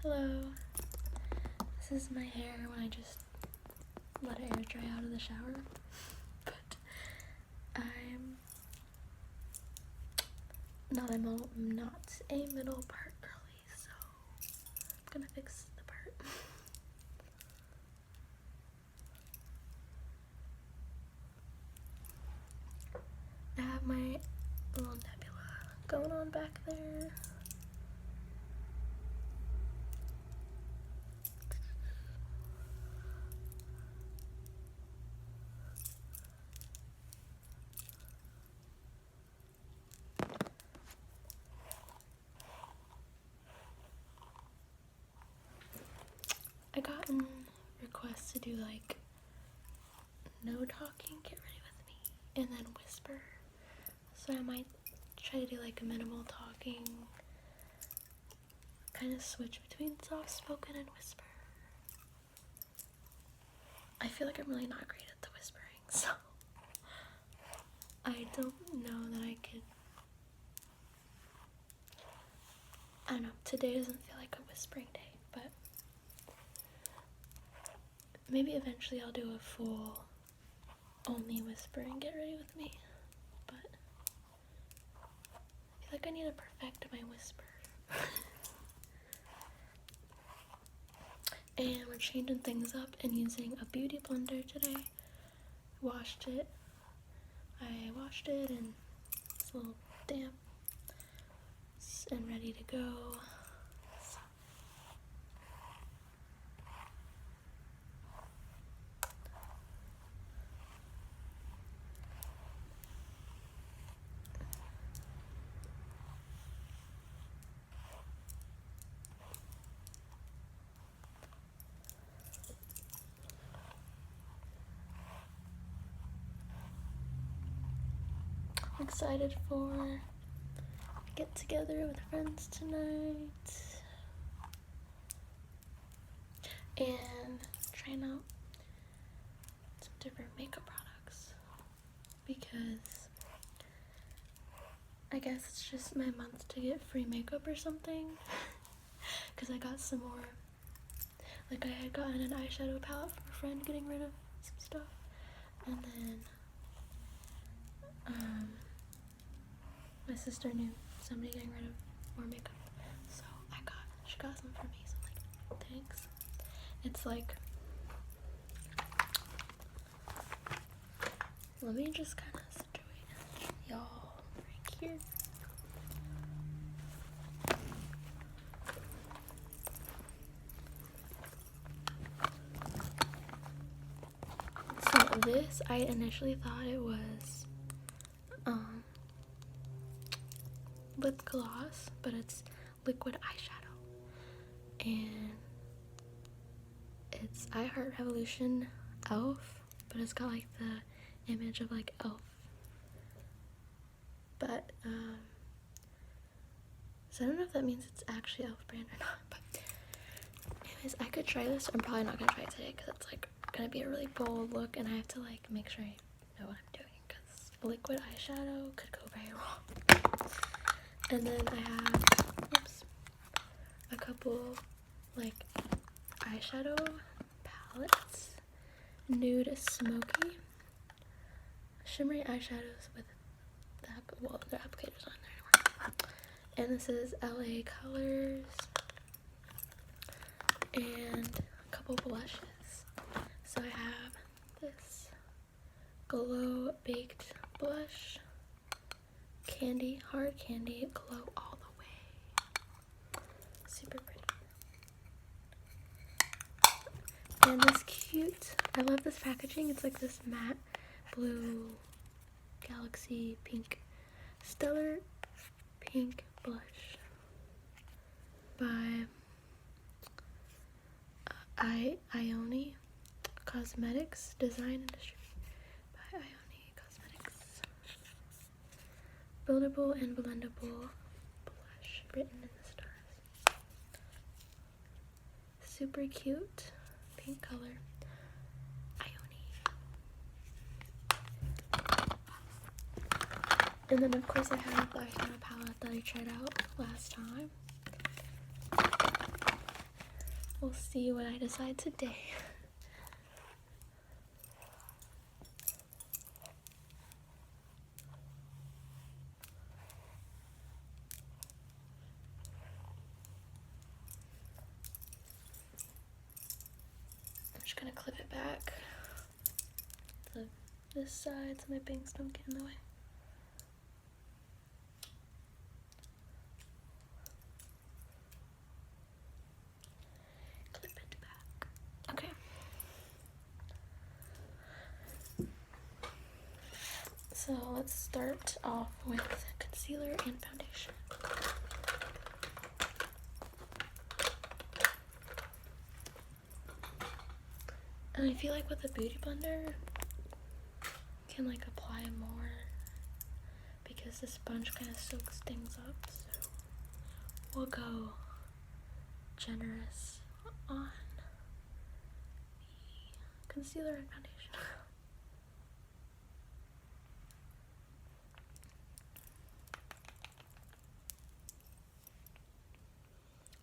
Hello. This is my hair when I just let it air dry out of the shower. But I'm not a middle part girly, so I'm gonna fix the part. I have my little nebula going on back there. I gotten requests to do like no talking, get ready with me, and then whisper. So I might try to do like a minimal talking, kind of switch between soft spoken and whisper. I feel like I'm really not great at the whispering, so I don't know that I could. I don't know, today doesn't feel like a whispering day, but maybe eventually I'll do a full only whispering get ready with me, but I feel like I need to perfect my whisper. And we're changing things up and using a beauty blender today. I washed it and it's a little damp and ready to go. I'm excited for a get together with friends tonight and trying out some different makeup products because I guess it's just my month to get free makeup or something, because I got some more, like I had gotten an eyeshadow palette from a friend getting rid of some stuff, and then my sister knew somebody getting rid of more makeup, so she got some for me, so I'm like, thanks. It's like, let me just kind of situate y'all right here. So this, I initially thought it was lip gloss, but it's liquid eyeshadow, and it's I Heart Revolution Elf, but it's got like the image of like elf, but so I don't know if that means it's actually elf brand or not, but anyways, I could try this. I'm probably not gonna try it today because it's like gonna be a really bold look and I have to like make sure I know what I'm doing, because liquid eyeshadow could go very wrong. And then I have a couple like eyeshadow palettes, nude smoky shimmery eyeshadows with their applicators on there anymore. And this is LA Colors and a couple blushes. So I have this Glow Baked blush, hard candy, glow all the way, super pretty. And this cute, I love this packaging, it's like this matte blue galaxy pink, stellar pink blush by Ione Cosmetics, designed and distributed by Ione Cosmetics. Buildable and blendable blush, written in the stars. Super cute pink color. And then of course I have the eyeshadow palette that I tried out last time. we'll see what I decide today. I'm just gonna clip it back to this side so my bangs don't get in the way. Clip it back. Okay. So let's start off with concealer and foundation. And I feel like with a beauty blender, you can like apply more because the sponge kind of soaks things up. So we'll go generous on the concealer and foundation.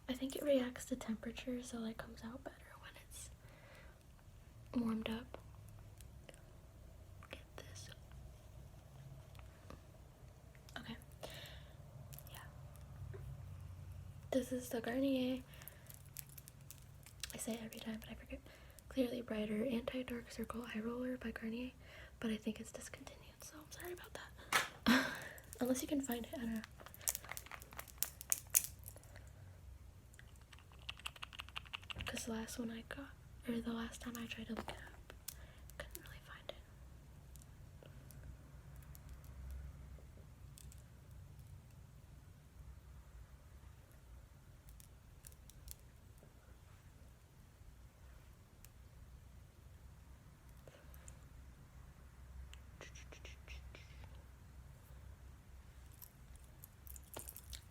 I think it reacts to temperature, so it comes out better when it's warmed up. Get this. Okay. Yeah. This is the Garnier. I say it every time, but I forget. Clearly Brighter Anti-Dark Circle Eye Roller by Garnier, but I think it's discontinued, so I'm sorry about that. Unless you can find it, I don't know. Because the last one I got, or the last time I tried to look it up, couldn't really find it.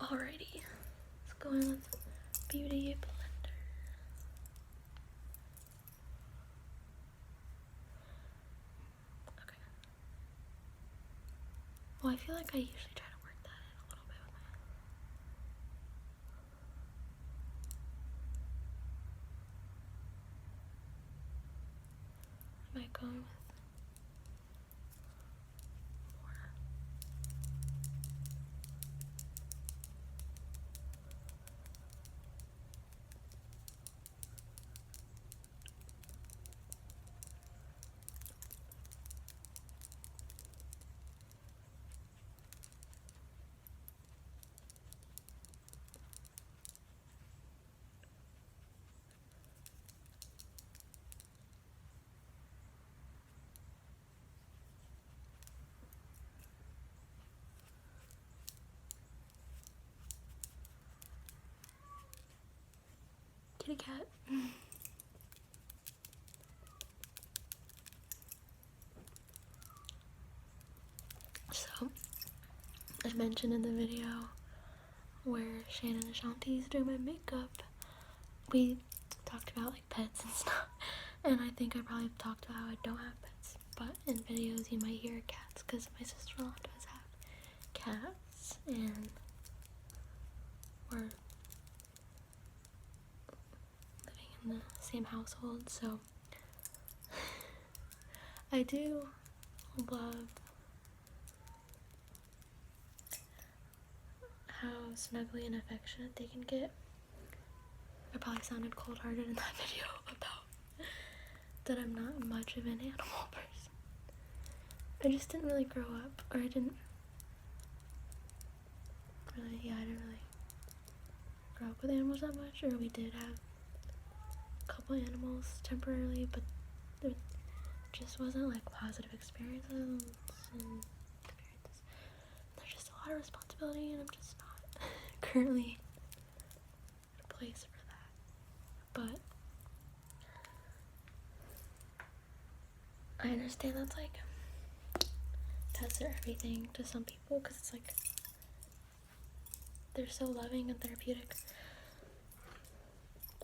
Alrighty, let's go in with Beauty Blender. Okay. Well, I feel like I usually try to work that in a little bit with my... Am I going with more? Kitty cat. So, I mentioned in the video where Shannon and Shanti's doing my makeup, we talked about like pets and stuff, and I think I probably talked about how I don't have pets, but in videos you might hear cats because my sister-in-law does have cats, and we're living in the same household, so I do love how snuggly and affectionate they can get. I probably sounded cold-hearted in that video about that I'm not much of an animal person. I just didn't really grow up, or I didn't really grow up with animals that much, or we did have a couple animals temporarily, but there just wasn't like positive experiences and experiences. There's just a lot of responsibility, and I'm just not currently at a place for that. But I understand that's like pets are everything to some people, because it's like they're so loving and therapeutic,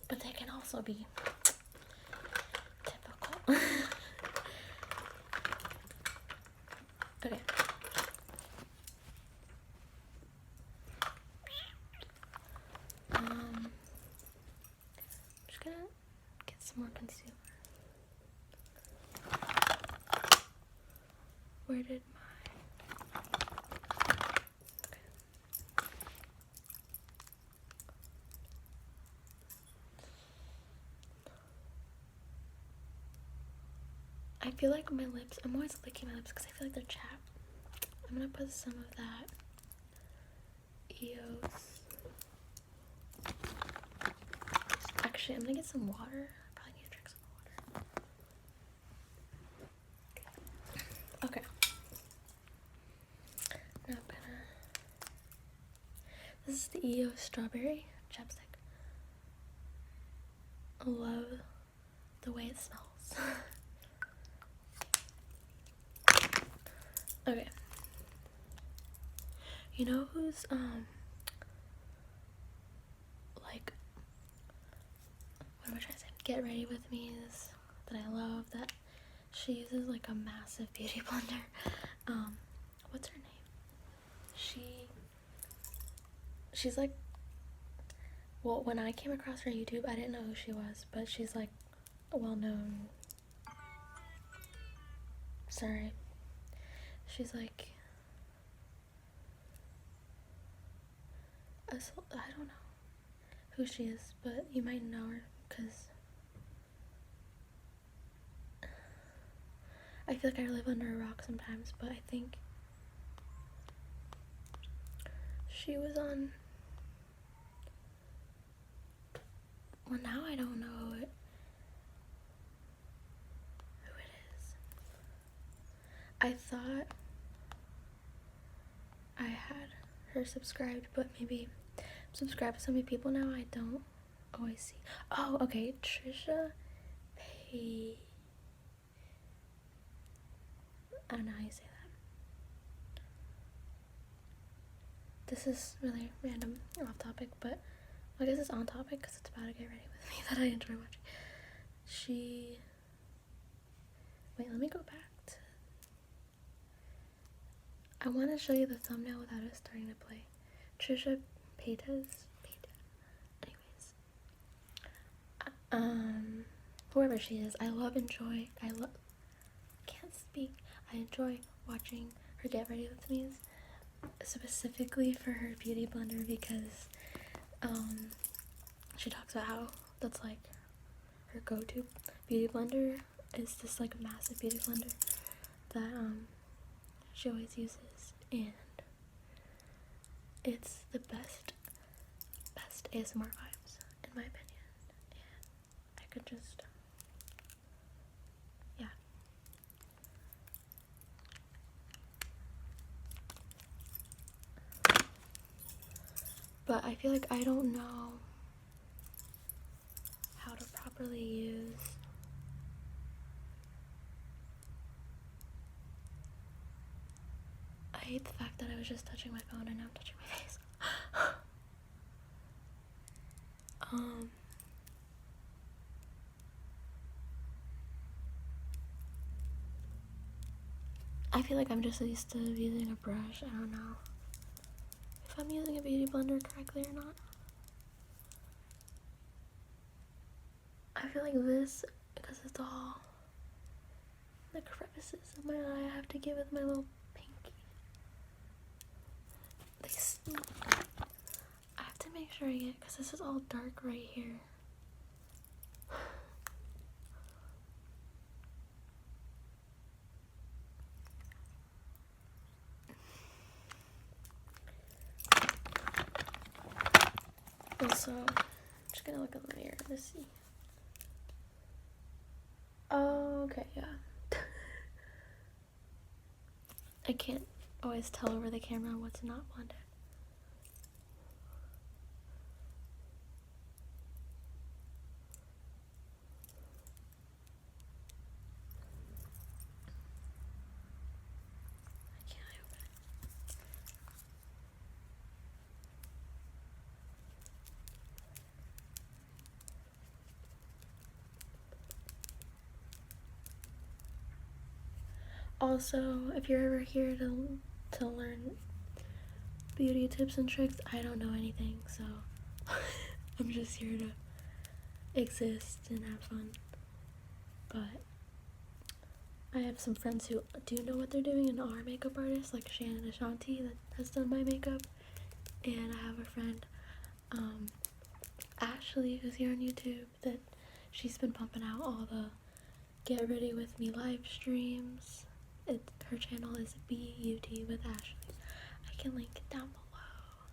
but they can also be typical. Okay. I'm just gonna some more concealer. Where did my... Okay. I feel like my lips, I'm always licking my lips because I feel like they're chapped. I'm gonna put some of that EOS. Actually, I'm gonna get some water. I probably need to drink some water. Okay. Now I'm gonna... This is the EOS Strawberry Chapstick. I love the way it smells. Okay. You know who's, like, what am I trying to say? Get Ready With Me is, that I love, that she uses, like, a massive beauty blender. What's her name? She's, like, well, when I came across her YouTube, I didn't know who she was, but she's, like, a well-known, sorry. She's, like, I don't know who she is, but you might know her because I feel like I live under a rock sometimes, but I think she was on, well, now I don't know who it is. I thought I had her subscribed, but maybe I'm subscribed to so many people now I don't always see. Oh, okay, Trisha Paytas. I don't know how you say that. This is really random, off topic, but I guess it's on topic because it's about to get ready with me that I enjoy watching. Wait, let me go back to... I want to show you the thumbnail without it starting to play. Trisha Paytas. Anyways. Whoever she is, I enjoy watching her get ready with me, specifically for her beauty blender, because she talks about how that's like her go-to beauty blender is this like massive beauty blender that she always uses, and it's the best ASMR vibes in my opinion, and I could just, yeah. But I feel like I don't know how to properly use I hate the fact that I was just touching my phone and now I'm touching my face. I feel like I'm just used to using a brush. I don't know if I'm using a beauty blender correctly or not. I feel like this, because it's all the crevices of my eye, I have to get with my little pinky. I have to make sure I get, because this is all dark right here. Also, I'm just gonna look in the mirror to see. Oh, okay, yeah. I can't always tell over the camera what's not blended. I can't open it. Also, if you're ever here to learn beauty tips and tricks, I don't know anything, so I'm just here to exist and have fun. But I have some friends who do know what they're doing and are makeup artists, like Shannon Ashanti that has done my makeup. And I have a friend, Ashley, who's here on YouTube, that she's been pumping out all the Get Ready With Me live streams. Her channel is BUT with Ashley. I can link it down below.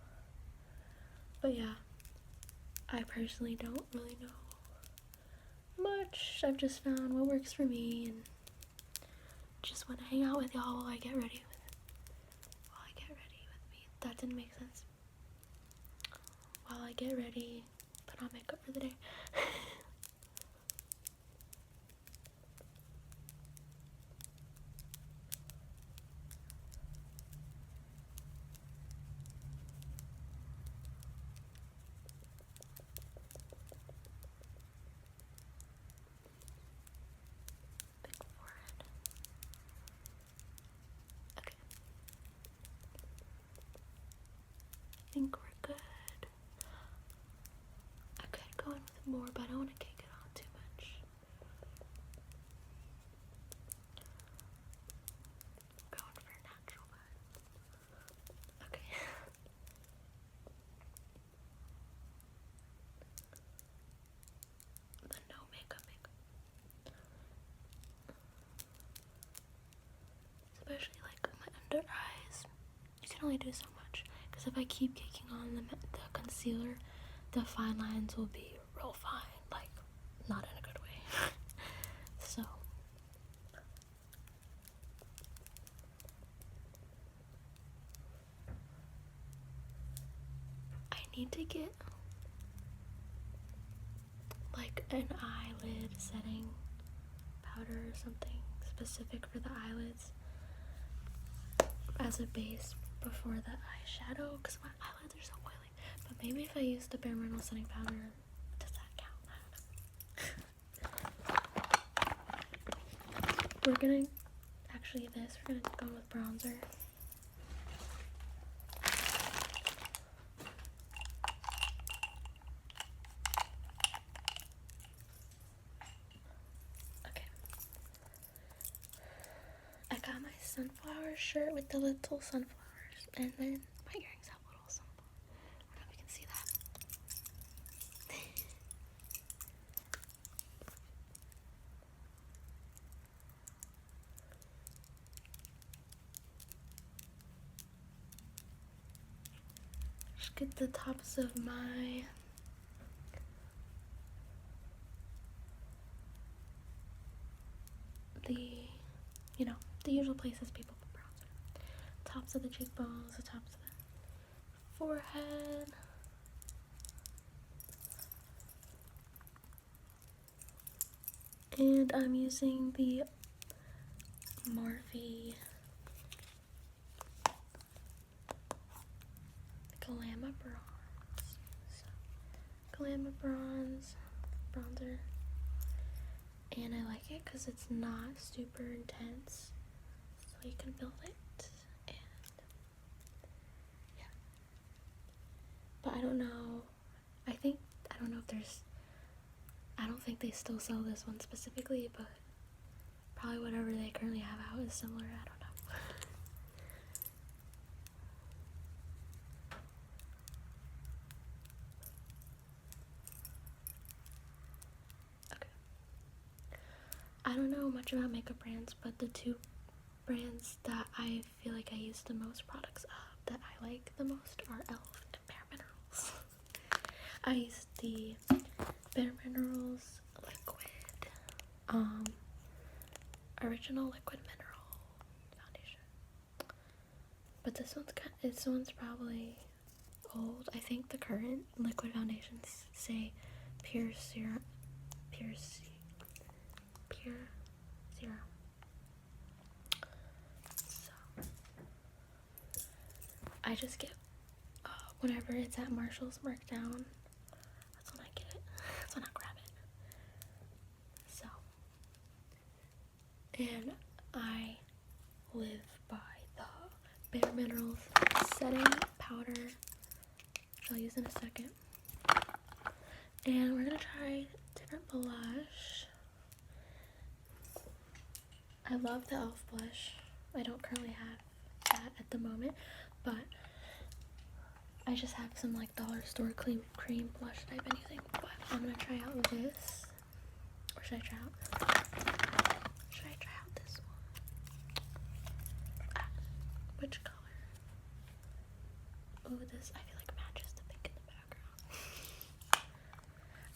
But yeah, I personally don't really know much. I've just found what works for me and just want to hang out with y'all while I get ready with me. That didn't make sense. While I get ready, put on makeup for the day. I think we're good. I could go in with more, but I don't want to cake it on too much. I'm going for natural, but okay. The no makeup. Especially like my under eyes. You can only do so much. Because if I keep caking on the concealer, the fine lines will be real fine, like not in a good way. So I need to get like an eyelid setting powder or something specific for the eyelids as a base before the eyeshadow, because my eyelids are so oily. But maybe if I use the Bare Minerals setting powder, does that count? We're gonna go with bronzer. Okay. I got my sunflower shirt with the little sunflowers, and then my earrings have little sunflowers. I don't know if you can see that. Just get the tops of my the usual places people put bronzer. Tops of the cheekbones, the tops of the forehead. And I'm using the Morphe Glamour Bronze. Glamour Bronze bronzer. And I like it because it's not super intense, so you can build it. And yeah, but I don't know I don't think they still sell this one specifically, but probably whatever they currently have out is similar. I don't know. Okay. I don't know much about makeup brands, but the two brands that I feel like I use the most products of that I like the most are e.l.f. and Bare Minerals. I use the Bare Minerals liquid, original liquid mineral foundation. But this one's probably old. I think the current liquid foundations say pure zero. So I just get whenever it's at Marshall's Markdown. That's when I get it. That's when I grab it. So, and I live by the Bare Minerals setting powder, which I'll use in a second. And we're gonna try to different blush. I love the e.l.f. blush. I don't currently have that at the moment, but I just have some like dollar store cream blush that I've been using. But I'm gonna try out this. Or should I try out? Should I try out this one? Which color? Oh, this I feel like matches the pink in the background.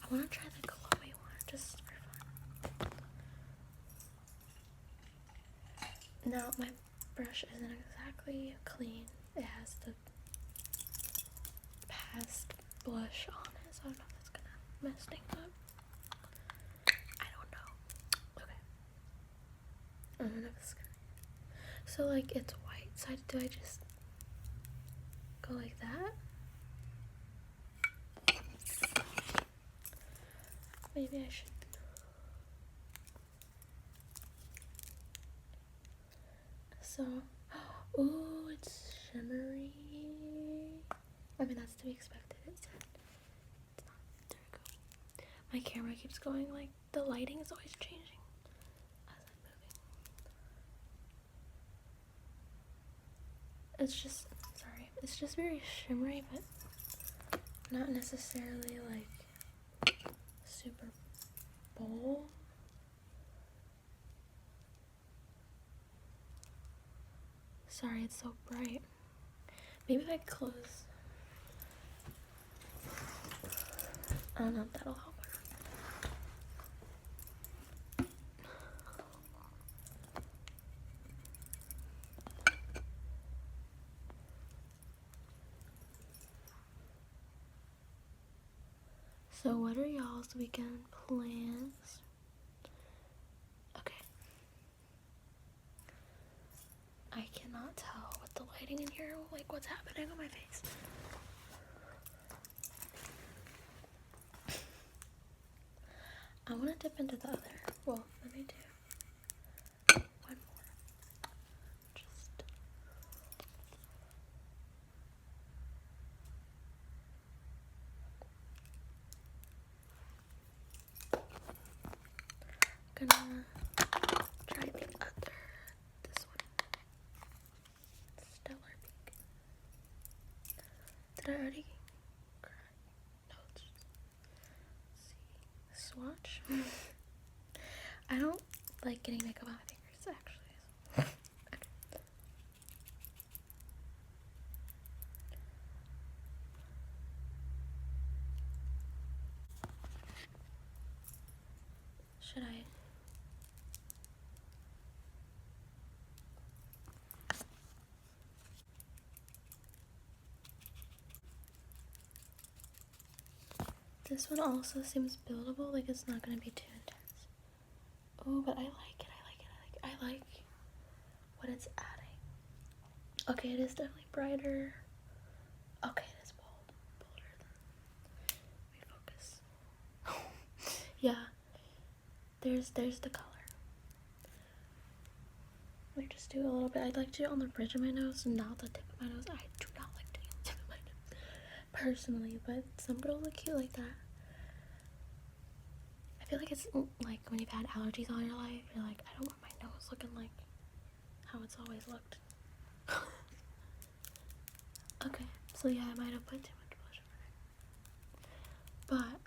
I want to try the glowy one just for fun. Now my brush isn't exactly clean. It has the past blush on it, so I don't know if that's gonna mess things up. I don't know. Okay. I don't know if it's gonna. So like it's white. So do I just go like that? Maybe I should. So, ooh, it's shimmery. I mean, that's to be expected. It's not. There we go. My camera keeps going like the lighting is always changing as I'm moving. It's just, sorry, it's just very shimmery, but not necessarily like super bold. Sorry, it's so bright. Maybe if I close. I don't know if that'll help. So what are y'all's weekend plans? Okay. I cannot tell with the lighting in here, like what's happening on my face. I want to dip into the other. Well, let me do one more. Just. Gonna try the other. This one. Stellar Pink. Did I already cry? No, it's just. See. Swatch. I don't like getting makeup on my fingers, actually. So. Okay. Should I? This one also seems buildable, like it's not gonna be too intense. Oh, but I like it. I like what it's adding. Okay, it is definitely brighter. Okay, it is bolder than. Let me focus. Yeah, there's the color. Let me just do a little bit. I'd like to do it on the bridge of my nose, not the tip of my nose. I do not like doing the tip of my nose, personally, but some girls look cute like that. I feel like it's like when you've had allergies all your life, you're like, I don't want my nose looking like how it's always looked. Okay, so yeah, I might have put too much blush on it. But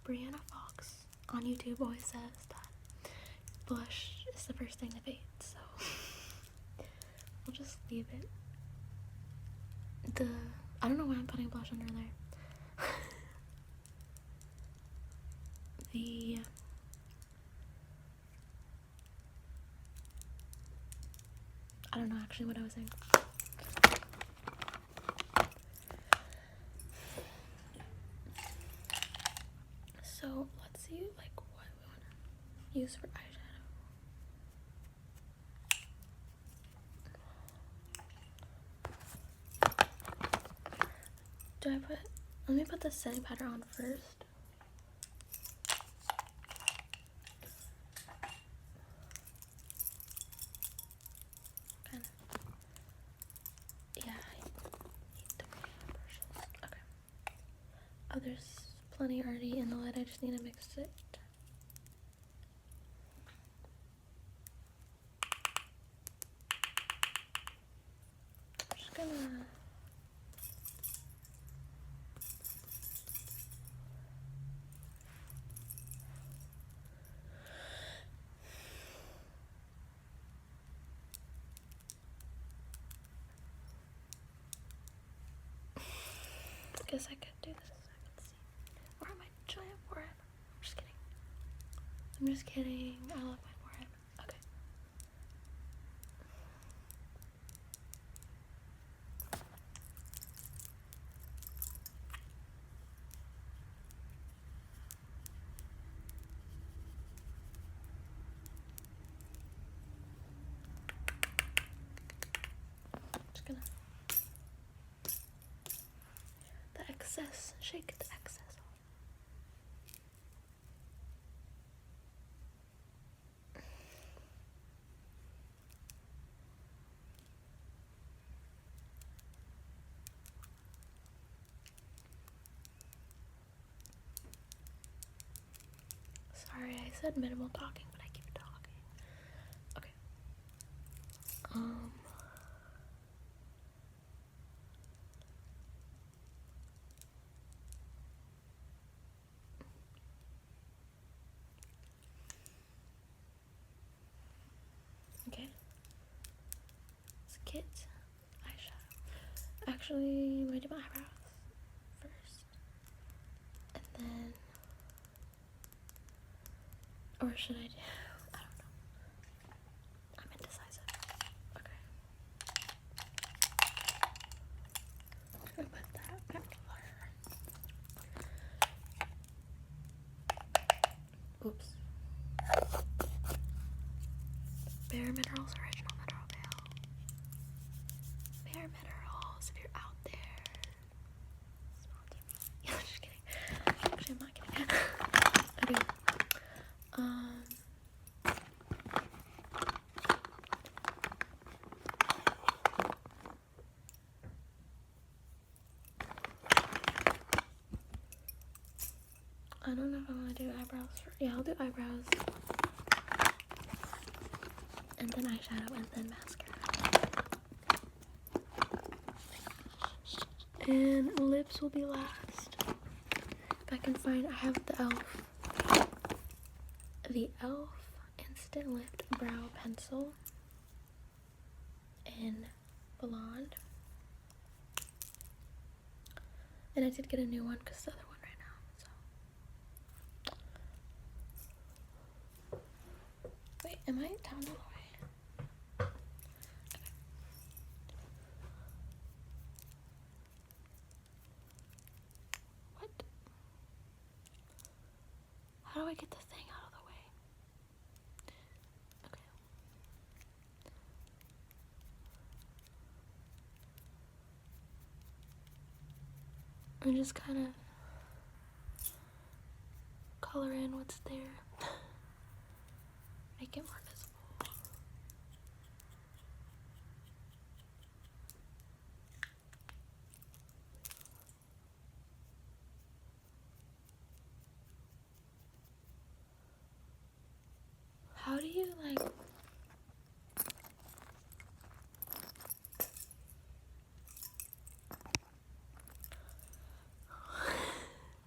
Brianna Fox on YouTube always says that blush is the first thing to fade, so I'll just leave it. I don't know why I'm putting blush under there. I don't know actually what I was saying. So let's see like what we want to use for eyeshadow. Let me put the setting powder on first. Kind of. Yeah, I need to clean brushes. Okay. Oh, there's plenty already in the lid. I just need to mix it. I'm just gonna guess I could do this. I could see. Or my giant forehead. I'm just kidding. I'm just kidding. I love my forehead. Okay. Just gonna excess, shake the excess off. Sorry, I said minimal talking, but I keep talking. Okay. Okay. Let's get eyeshadow. Actually, I'm gonna do my eyebrows first. And then, or should I do, I don't know. I'm indecisive. Okay. I'm gonna put that back there. Oops. Bare Minerals Original Mineral Veil. Bare Minerals, if you're out there. Sponsor me. I'm just kidding. Actually, I'm not kidding. Okay. I don't know if I want to do eyebrows first. Yeah, I'll do eyebrows. And then eyeshadow, and then mascara. And lips will be last. If I can find, I have the e.l.f. Instant Lift Brow Pencil in Blonde. And I did get a new one because the other one right now, so. Wait, am I down all the way? How do I get the thing out of the way? Okay. And just kind of color in what's there. Make it more visible. How do you like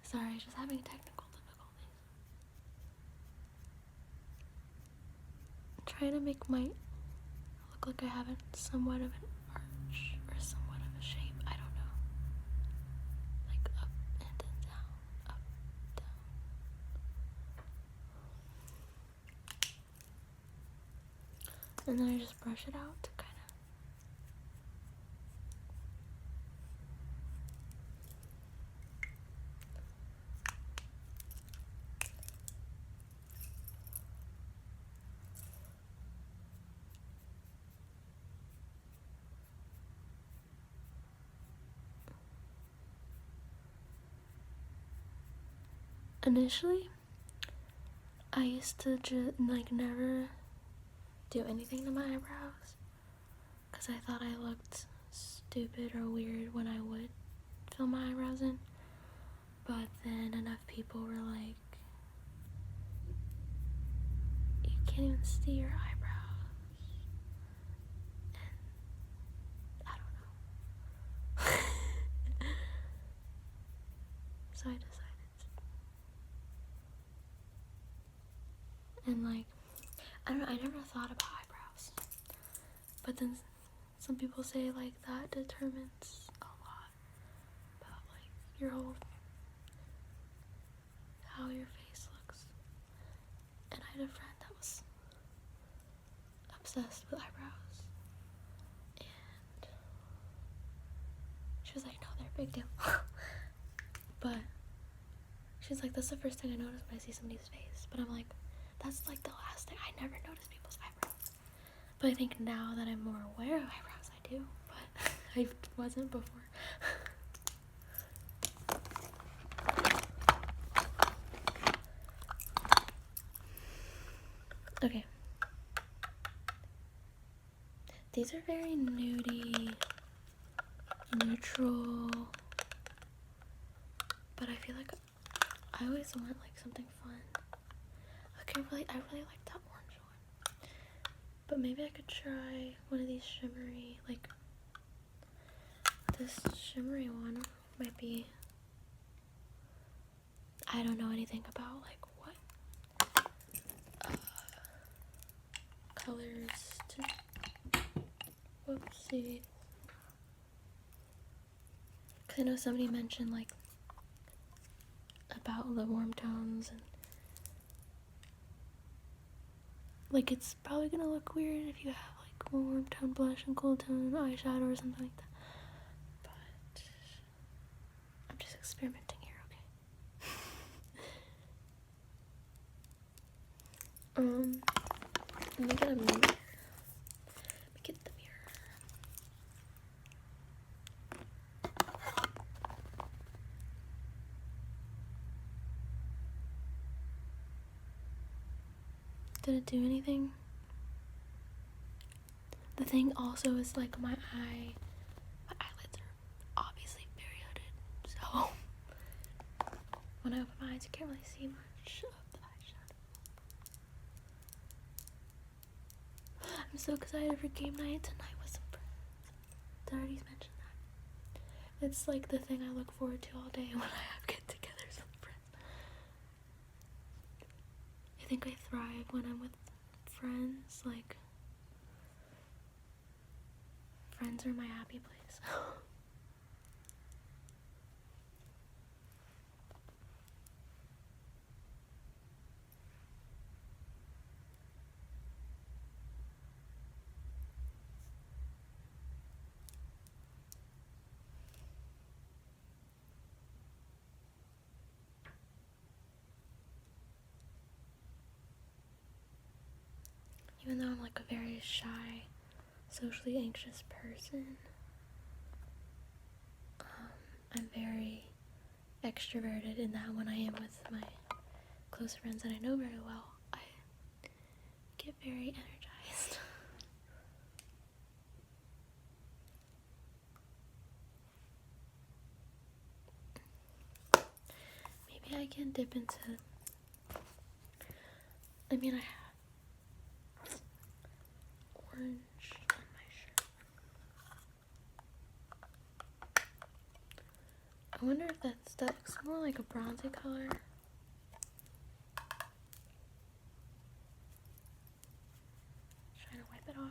sorry, just having technical difficulties. I'm trying to make my look like I have somewhat of an arch or somewhat of a shape. I don't know. Like up and then down, up, down. And then I just brush it out to kind of. Initially, I used to just like never do anything to my eyebrows because I thought I looked stupid or weird when I would fill my eyebrows in. But then enough people were like, you can't even see your eyebrows. And I don't know. So I decided. And like, I don't know, I never thought about eyebrows. But then some people say like that determines a lot about like your whole, how your face looks. And I had a friend that was obsessed with eyebrows. And she was like, no, they're a big deal. But she's like, that's the first thing I notice when I see somebody's face. But I'm like, that's like the last thing. I never notice people's eyebrows. But I think now that I'm more aware of eyebrows, I do. But I wasn't before. Okay. These are very nudie, neutral. But I feel like I always want like something fun. I really like that orange one. But maybe I could try one of these shimmery, like this shimmery one might be, I don't know anything about like what colors to, whoopsie. Cause I know somebody mentioned like about the warm tones and like it's probably gonna look weird if you have like warm tone blush and cool tone eyeshadow or something like that. But I'm just experimenting here, okay? Let me get a mirror. Let me get the mirror. Did it do anything? The thing also is like my eyelids are obviously perioded, so when I open my eyes, you can't really see much of the eyeshadow. I'm so excited for game night tonight with some friends. Did I already mention that? It's like the thing I look forward to all day when I have get-togethers with friends. I think I thrive when I'm with friends, like, friends are my happy place. Even though I'm like a very shy, socially anxious person, I'm very extroverted in that when I am with my close friends that I know very well, I get very energized. Maybe I can dip into, I mean I have orange on my shirt. I wonder if that's more like a bronzy color. Trying to wipe it off.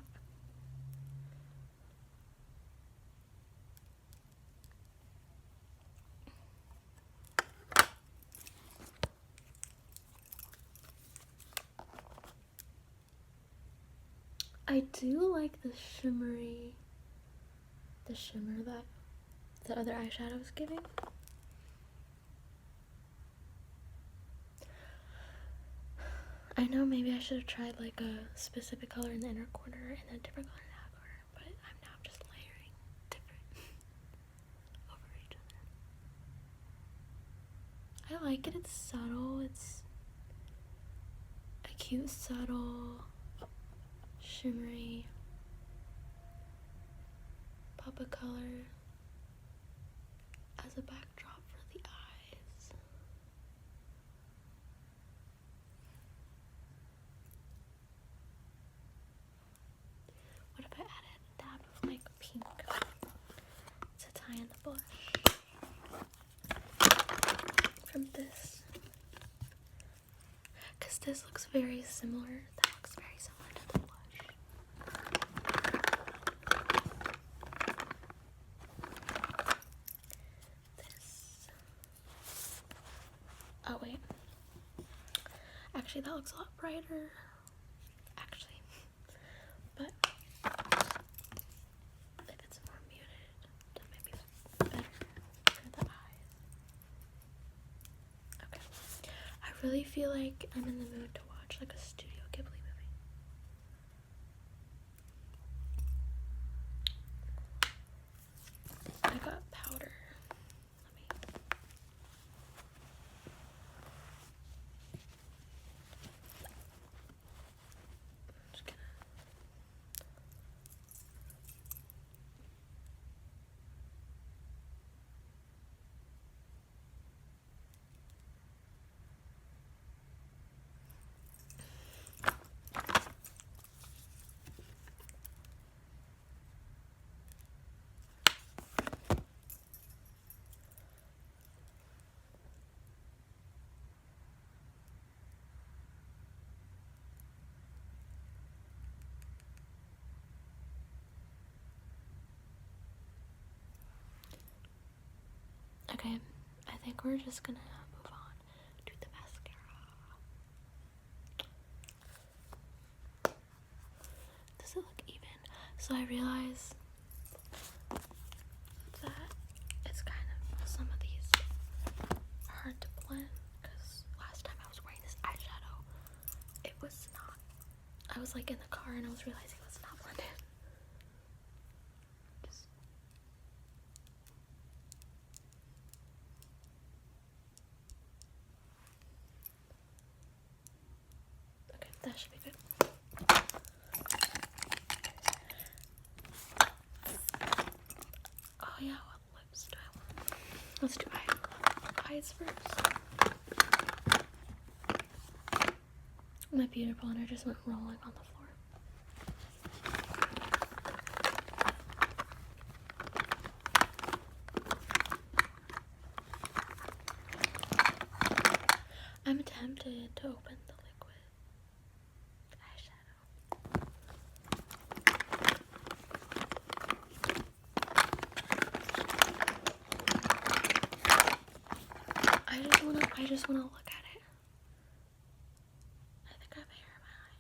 I do like the shimmer that the other eyeshadow is giving. I know maybe I should have tried like a specific color in the inner corner and a different color in the outer corner, but I'm now just layering different over each other. I like it, it's subtle, it's a cute, subtle, shimmery pop of color as a backdrop for the eyes. blush from this, because this looks very similar. That looks very similar to the blush. This. Oh wait. Actually, that looks a lot brighter. Actually, but if it's more muted, that might be better for the eyes. Okay. I really feel like I'm in the mood to watch like a Studio Ghibli movie. I got powder. Let me. I'm just gonna. Okay, I think we're just gonna move on to the mascara. Does it look even? So I realize that it's kind of, some of these are hard to blend, because last time I was wearing this eyeshadow, it was not, I was like in the car and I was realizing it was not blended. Okay, that should be good. Oh yeah, what lips do I want? Let's do eyes first. My beauty blender just went rolling on the floor. I'm tempted to open the liquid eyeshadow. I just wanna look at it. I think I have hair in my eye.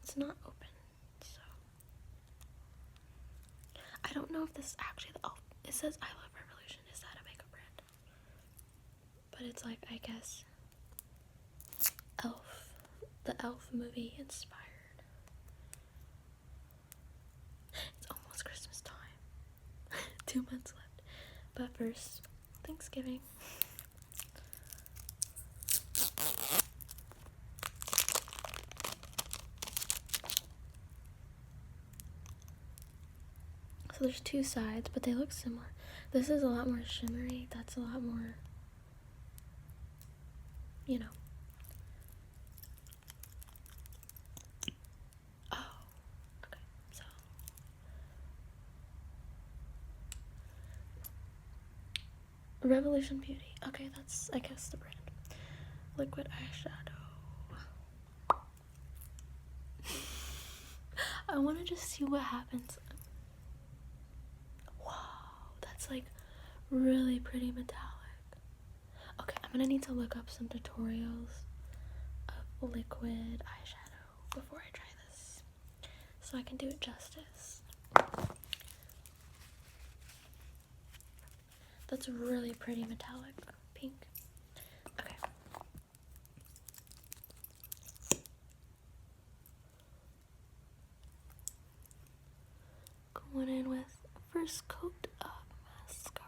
It's not open, so I don't know if this is actually the elf. It says I Love Revolution. Is that a makeup brand? But it's like, I guess, Elf, the Elf movie inspired. It's almost Christmas time. 2 months left. But first, Thanksgiving. So there's two sides, but they look similar. This is a lot more shimmery. That's a lot more, you know. Oh, okay. So Revolution Beauty. Okay, that's, I guess, the brand. Liquid eyeshadow. I want to just see what happens. Wow, that's like really pretty metallic. Okay, I'm gonna need to look up some tutorials of liquid eyeshadow before I try this, so I can do it justice. That's really pretty metallic pink. Okay. Going in with first coat of mascara.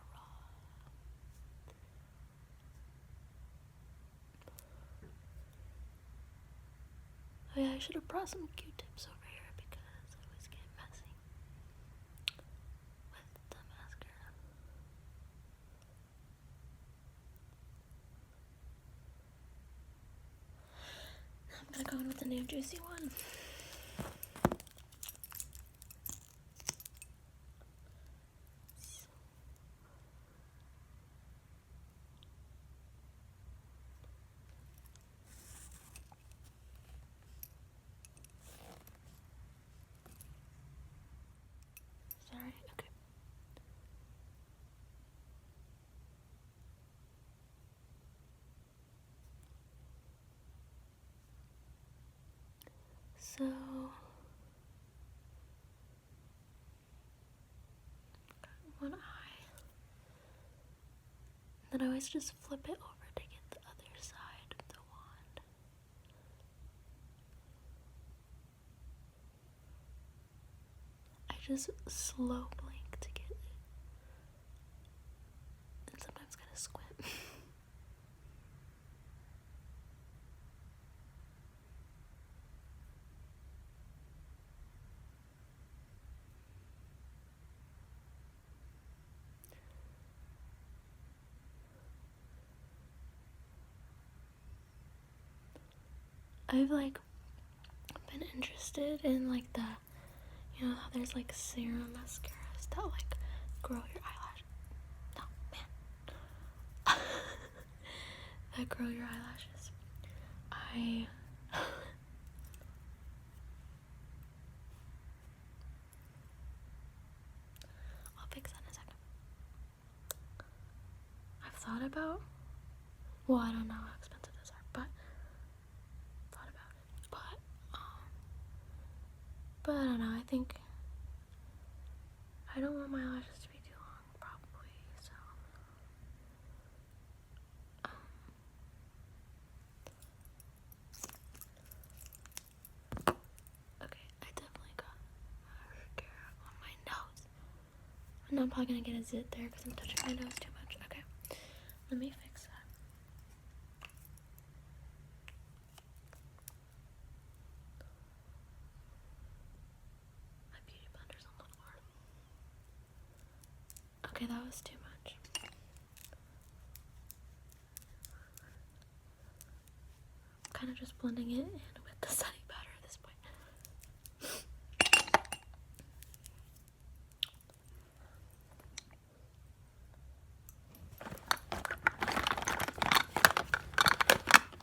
Oh yeah, I should have brought some Q-tips over here because I always get messy with the mascara. I'm gonna go in with the new juicy one. So one eye. Then I always just flip it over to get the other side of the wand. I just slow blink to get it. And sometimes gotta squint. I've like been interested in like the, you know how there's like serum mascaras that like grow your eyelash. No, man. That grow your eyelashes. I'll fix that in a second. I've thought about, well, I don't know how expensive those are, but thought about it. But I don't know, I think I don't want my lashes to be too long, probably, so okay, I definitely got mascara on my nose. And I'm probably gonna get a zit there because I'm touching my nose too much. Okay, let me fix that. My beauty blender's on the floor. Okay, that was too much. I'm kind of just blending it in with the setting powder at this point.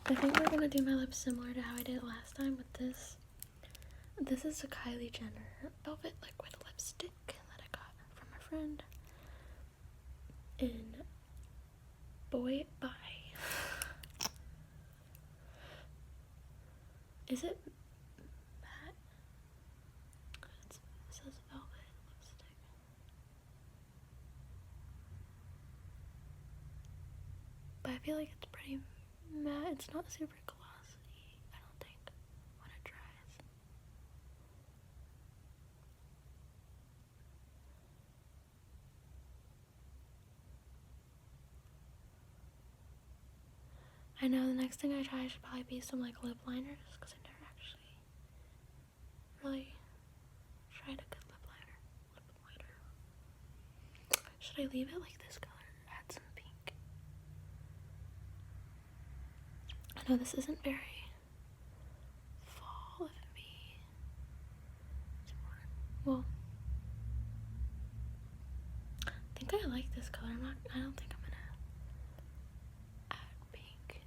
I think we're gonna do my lips similar to how I did it last time with this. This is a Kylie Jenner Velvet Liquid Lipstick that I got from a friend in Boy Bye. Is it matte? It says velvet lipstick. But I feel like it's pretty matte. It's not super glossy, I don't think, when it dries. I know the next thing I try should probably be some like lip liners because I never actually really tried a good lip liner. Should I leave it like this color? Add some pink. I know this isn't very fall of me. Well, I think I like this color. I don't think I'm gonna add pink.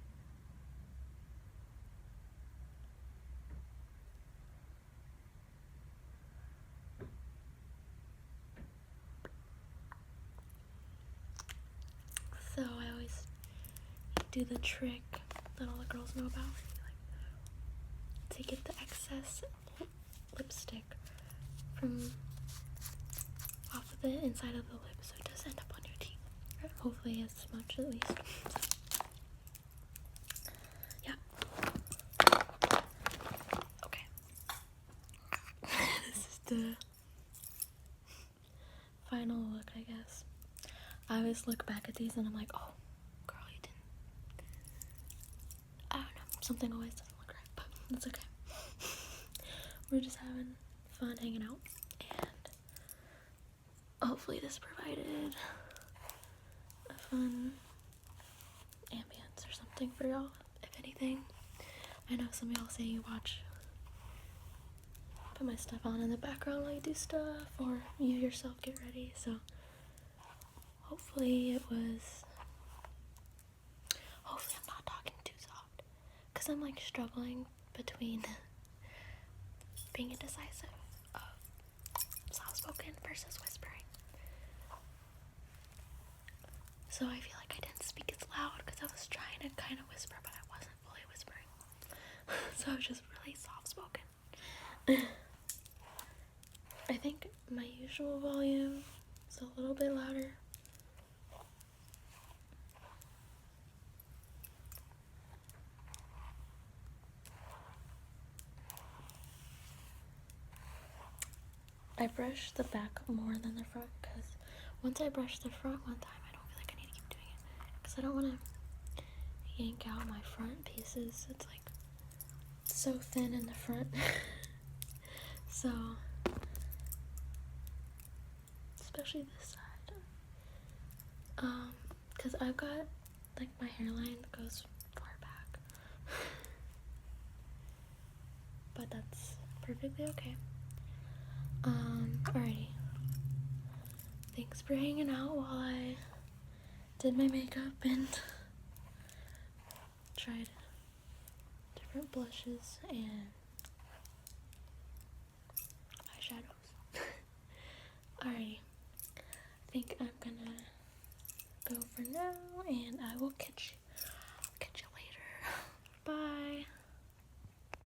So I always do the trick that all the girls know about, to get the excess lipstick from off of the inside of the lip so it does end up on your teeth. Hopefully as much at least. So, yeah. Okay. This is the final look, I guess. I always look back at these and I'm like, oh, girl, you didn't. I don't know. Something always doesn't look right, but it's okay. We're just having fun hanging out, and hopefully this provided a fun ambience or something for y'all, if anything. I know some of y'all say you put my stuff on in the background while you do stuff, or you yourself get ready, so hopefully I'm not talking too soft, because I'm like struggling between being indecisive of soft-spoken versus whispering. So I feel like I didn't speak as loud because I was trying to kind of whisper, but I wasn't fully whispering. So I was just really soft-spoken. I think my usual volume is a little bit louder. I brush the back more than the front because once I brush the front one time, I don't feel like I need to keep doing it because I don't want to yank out my front pieces. It's like so thin in the front. So, especially this side. Because I've got, like, my hairline goes far back. But that's perfectly okay. Alrighty. Thanks for hanging out while I did my makeup and tried different blushes and eyeshadows. Alrighty. I think I'm gonna go for now, and I will catch you later. Bye.